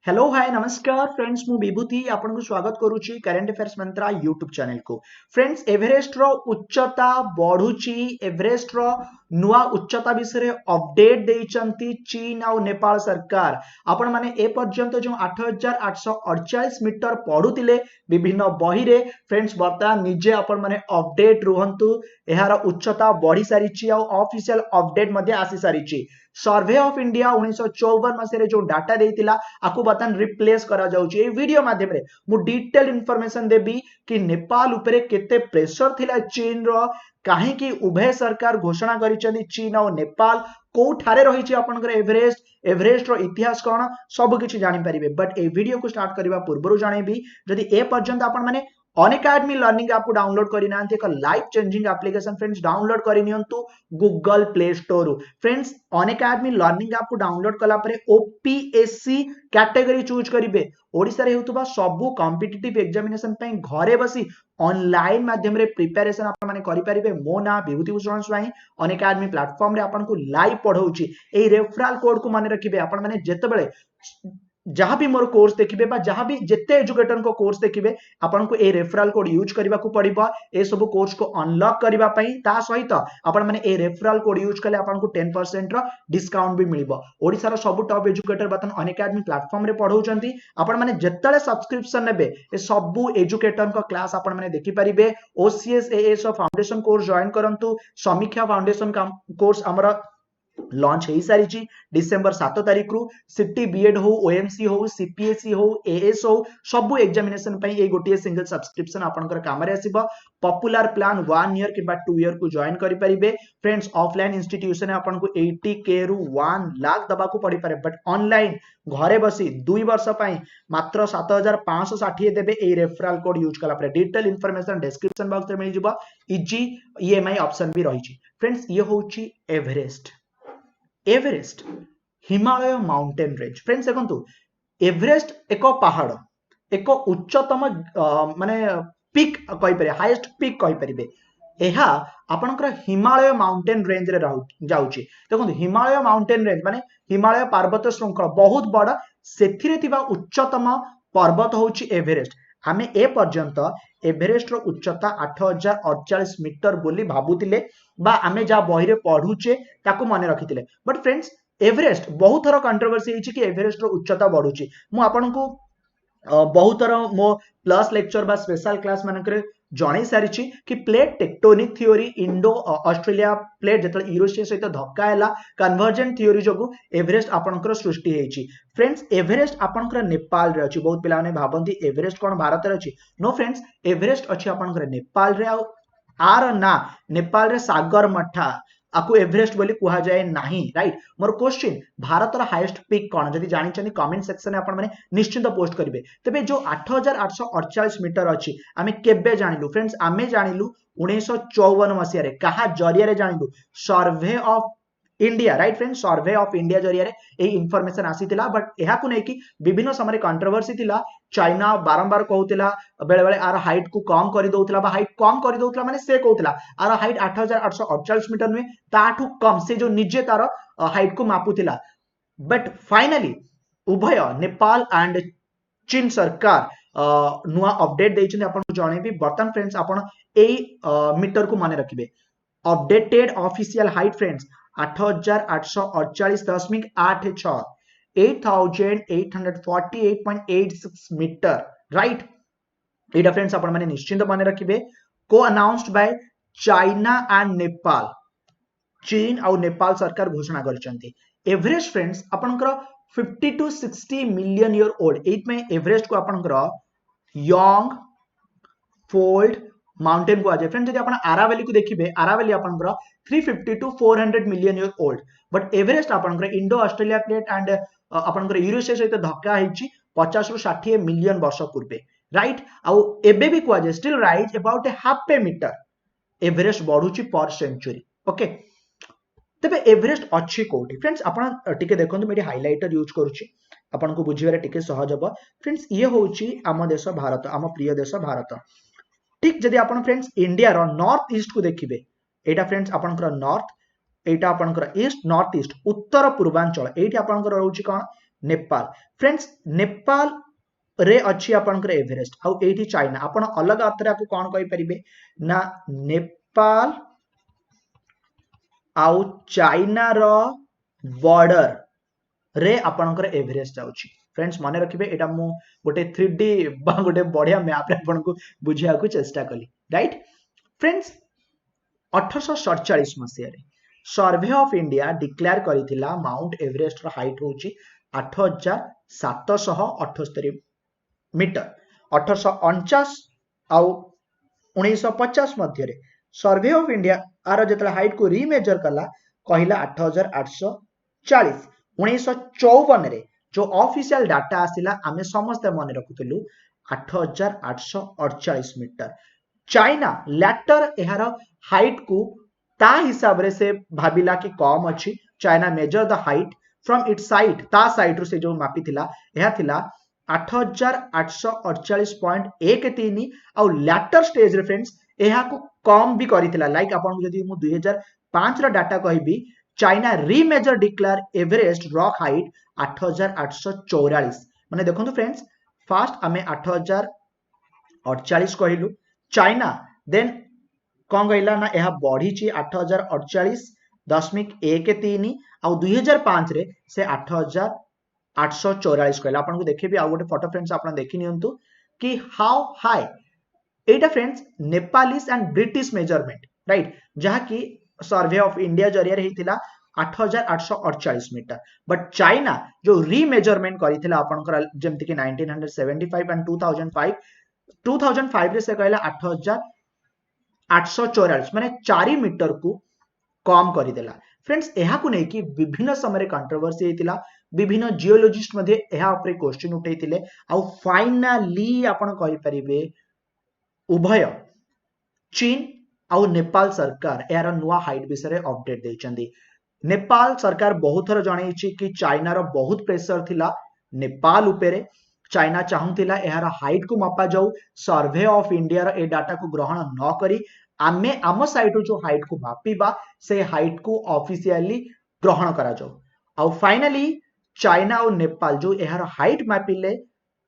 Hello hi नमस्कार friends मु विभूति आपन को स्वागत करूची करंट अफेयर्स मंत्रा यूट्यूब चैनल को। फ्रेंड्स एवरेस्ट रो उच्चता बढ़ुची एवरेस्ट रो नुआ उच्चता विषय अपडेट देइचंती चीन और नेपाल सरकार। आपण माने ए पर्यंत जो 8848 मीटर पढुतिले विभिन्न बही रे फ्रेंड्स वर्तमान निजे आपण माने अपडेट रुहंतु एहार उच्चता बढ़ी सारिची और ऑफिशियल अपडेट मध्ये आसी सारिची। सर्वे ऑफ इंडिया 1954 मसीह जो डाटा देइतिला आकु बतन रिप्लेस करा जाउची। ए वीडियो माध्यम रे मु डिटेल इंफॉर्मेशन देबी कि नेपाल उपरे केते प्रेशर थिला चीन रो काहे कि उभय सरकार घोषणा करिसथि चीन और नेपाल को ठारे रहिछि आपनकर एवरेस्ट रो इतिहास कोन सब किछि जानि परिबे। बट ए वीडियो को स्टार्ट करबा पूर्वरु जानेबी जदि ए पर्यंत आपन माने अनअकैडमी लर्निंग ऐप को डाउनलोड करि नांती एक life changing application friends download करि नियंतु Google Play Store. Friends Unacademy learning app को डाउनलोड कला परे ओपीएससी कैटेगरी चूज करिवे। ओडिसा रे हेतुबा सबु कॉम्पिटिटिव एग्जामिनेशन पई घरे बसी ऑनलाइन माध्यम रे प्रिपरेशन आपण माने करि परिबे। मो ना विभूति भूषण स्वाई अनअकैडमी प्लेटफॉर्म रे आपण को लाइव पढौची। ए रेफरल कोड को माने रखिबे आपण माने जेतेबेले जहां भी मोर कोर्स देखिबे बा जहां भी जेते एजुकेटर को कोर्स देखिबे आपण को ए रेफरल कोड यूज करबा को पड़िबो। ए सब कोर्स को अनलॉक करबा पई ता सहित आपण माने ए रेफरल कोड यूज कले आपण को 10% रो डिस्काउंट भी मिलिबो। ओडिसा रो सब टॉप एजुकेटर बतन अनअकैडमी प्लेटफॉर्म रे पढौचंती। आपण माने जेतले सब्सक्रिप्शन नेबे ए सब एजुकेटर को क्लास आपण माने देखि परिबे। OCS AS foundation course join करंतु। समीक्षा फाउंडेशन का कोर्स हमरा लॉन्च हो सारी डिसेंबर 7 तारिख रु सिटी बीएड हो ओएमसी हो सीपीएससी हो एएस हो सब एग्जामिनेशन पई ए गोटे सिंगल सब्सक्रिप्शन आपनकर काम रे आसीबो। पॉपुलर प्लान 1 ईयर किबा 2 ईयर को जॉइन करि परिबे। फ्रेंड्स ऑफलाइन इंस्टीट्यूशन आपन को 80k रु 1 लाख दबा को पड़ी पारे। बट ऑनलाइन घरे बसी 2 वर्ष पई मात्र 7560 देबे। ए रेफरल कोड यूज कला पर डिटेल इंफॉर्मेशन डिस्क्रिप्शन बॉक्स रे मिल जिवो। इजी ईएमआई ऑप्शन भी रही छी। फ्रेंड्स ये होची Everest Himalaya mountain range. Friends देखंतु एवरेस्ट एक पहाड़ एक उच्चतम माने पिक कहि परिबे हाईएस्ट पिक कहि परिबे। एहा आपनकर हिमालय माउंटेन रेंज रे जाउची। देखंतु हिमालय माउंटेन रेंज माने हिमालय पर्वत श्रृंखला बहुत बड़ा सेथिरे थिबा उच्चतम पर्वत होची एवरेस्ट। आमे ए पर्यंत एवरेस्ट रो उच्चता 8048 मीटर बोली भाबुतिले बा आमे जा बही रे पढुचे ताको माने रखितिले। बट फ्रेंड्स एवरेस्ट बहुत थरो कंट्रोवर्सी हिची कि एवरेस्ट रो उच्चता बढ़ुची। मु आपनको बहुत थरो मो प्लस लेक्चर बा स्पेशल क्लास मानकरे जणै सारिची कि plate tectonic theory Indo Australia plate जतल यूरोशिया सहित धक्का हैला कन्वर्जेंट थ्योरी जोगु एवरेस्ट आपनकर सृष्टि हेची। फ्रेंड्स एवरेस्ट आपनकर नेपाल रे अछि। बहुत पिला ने भाबंती एवरेस्ट कोन भारत रे अछि। नो फ्रेंड्स एवरेस्ट अछि आपनकर नेपाल रे। आर ना नेपाल रे सागर मठा आकु एवरेस्ट बोली कुहा जाए नाही। राइट मोर क्वेश्चन भारत रा हाईएस्ट पिक कोन जदी जानि चनी कमेंट सेक्शन में आपण माने निश्चित पोस्ट करिवे। तबे जो 8848 मीटर अछि आमे केबे जानिलु। फ्रेंड्स आमे जानिलु 1954 मसिया रे। कहा जरिया रे जानिलु survey of India. Right friends survey of India जरिया रे ए इंफॉर्मेशन आसीतिला। बट एहा को नै कि विभिन्न समय कंट्रोवर्सी थिला। चाइना बारंबार कहउतिला बेले बेले आर हाइट को कम करि दउतिला बा हाइट कम करि दउतिला माने से कहउतिला आर हाइट 8848 मीटर में ताठू कम से जो निजे तार हाइट को मापुतिला। बट फाइनली उभय नेपाल एंड चीन सरकार नुआ अपडेट देइछन आपन को जणेबी। बर्तन फ्रेंड्स आपन ए मीटर को माने रखिबे। अपडेटेड ऑफिशियल हाइट फ्रेंड्स 8848.86 8848.86 मीटर। राइट एटा फ्रेंड्स आपण माने निश्चिंत माने रखिबे। को announced by China and Nepal. चीन और नेपाल सरकार घोषणा करचंती। एवरेस्ट फ्रेंड्स आपनकर 50 to 60 मिलियन ईयर ओल्ड। एत में एवरेस्ट को आपनकर यंग फोल्ड माउंटेन को आ जाए। फ्रेंड्स यदि आपण आरावली को देखिबे आरावली आपनकर 350 to 400 million year old. But Everest आपनकर इंडो ऑस्ट्रेलिया प्लेट एंड आपनकर यूरोशिया सहित धक्का हिची 50 रु 60 मिलियन वर्ष पूर्वे। राइट आउ एबे भी को आ जाए still rise about a half a meter Everest बढ़ुची पर सेंचुरी। ओके तबे एवरेस्ट अच्छी कोठी। फ्रेंड्स आपण टिके देखंतु मेडी हाइलाइटर यूज करूची आपण को बुझिबारे टिके सहज हबो। फ्रेंड्स ये होची आम देश भारत आम प्रिय देश भारत। ठीक जदि आपण फ्रेंड्स इंडिया रो नॉर्थ ईस्ट को देखिबे एटा फ्रेंड्स आपनकर नॉर्थ एटा आपनकर ईस्ट नॉर्थ ईस्ट उत्तर पूर्वांचल एठी आपनकर रहउची कोन नेपाल फ्रेंड्स नेपाल रे अच्छी आपनकर एवरेस्ट आउ एठी चाइना आपण अलग अर्थ रे आपको कोन कहि परिबे ना नेपाल आउ चाइना रो बॉर्डर रे आपनकर एवरेस्ट जाउची फ्रेंड्स माने रखिबे एटा मु गोटे 3D बा गोटे बढ़िया मैप रे आपनको बुझिया को चेष्टा कली राइट फ्रेंड्स 1847 मसिया रे सर्वे ऑफ इंडिया डिक्लेयर करिथिला माउंट एवरेस्ट रो हाइट होची 8778 मीटर 1849 आउ 1950 मध्य रे सर्वे ऑफ इंडिया आर जतला हाइट को रीमेजर कला कहिला 8840 1954 रे जो ऑफिशियल डाटा आसिला आमे समस्त मने रखुतलु 8848 मीटर चाइना लैटर एहार हाइट को ता हिसाब रे से भाबिला कि कम अछि China measure the height from its side ता साइड रो से जो मापी थिला एहा थिला 8848.13 आउ लैटर स्टेज रे फ्रेंड्स एहा को कम भी करिथिला लाइक आपन जदी मु 2005 रा डाटा कहबी China remeasure declare Everest rock height 8844 माने देखंतु फ्रेंड्स फर्स्ट आमे 8048 कहिलु चाइना देन कौन कहला ना यह बढ़ी 8048.13 आउ 2005 रे से 8844 कहला आपन को देखिबी आ गोटे फोटो फ्रेंड्स आपन देखि नियंतु कि हाउ हाई एटा friends Nepalese and British measurement right जहा कि सर्वे ऑफ इंडिया जरिया रे हितिला 8848 मीटर बट चाइना जो रीमेजरमेंट करिथिला आपनकर जेमति कि 1975 एंड 2005 रे से कहला 8844 माने 4 मीटर को कम करिदेला फ्रेंड्स एहा को नै कि विभिन्न समय कंट्रोवर्सी हेतिला विभिन्न जियोलॉजिस्ट मध्ये एहा ऊपर क्वेश्चन उठैतिले आ फाइनली आपण कहि परिबे उभय चीन आउ नेपाल सरकार यार नुआ हाइट विषय अपडेट देइचंदी नेपाल सरकार बहुत थर जणैछि कि चाइना रो बहुत प्रेशर थिला नेपाल उपरे चाइना चाहुतिला यार हाइट को मापा जाऊ सर्वे ऑफ इंडिया रो ए डाटा को ग्रहण न करी आमे आम साइड जो हाइट को मापिबा से हाइट को ऑफिशियली ग्रहण करा जाऊ आउ फाइनली चाइना और नेपाल जो यार हाइट मापिले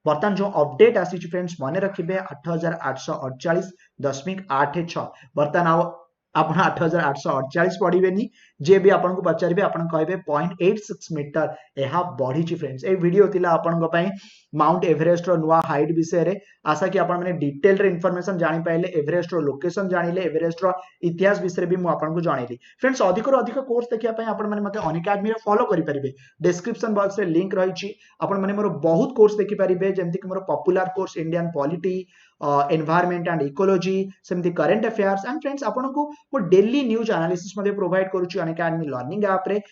बर्तमान जो अपडेट आसी फ्रेंड्स मन रखिए 8848.86 बर्तमान आपण 8848 पढ़िबेनी जे भी आपन को पचारिबे आपन कहबे 0.86 मीटर एहा बढ़ी छि फ्रेंड्स ए वीडियो थिला आपन को पई माउंट एवरेस्ट रो नुआ हाइट विषय रे आशा कि आपन माने डिटेल रे इंफॉर्मेशन जानि पाइले एवरेस्ट रो लोकेशन जानिले एवरेस्ट रो इतिहास विषय भी मु आपन को जानिली फ्रेंड्स अधिक रो अधिक कोर्स देखिया पई आपन माने मते अनअकैडमी रे फॉलो करि परिबे डिस्क्रिप्शन बॉक्स रे लिंक रही छि आपन माने मोर बहुत कोर्स देखि परिबे जेमति कि more popular course Indian polity environment and ecology सेमती करंट अफेयर्स एंड फ्रेंड्स आपन को डेली न्यूज एनालिसिस मध्ये प्रोवाइड करूची अनअकैडमी लर्निंग ऐप रे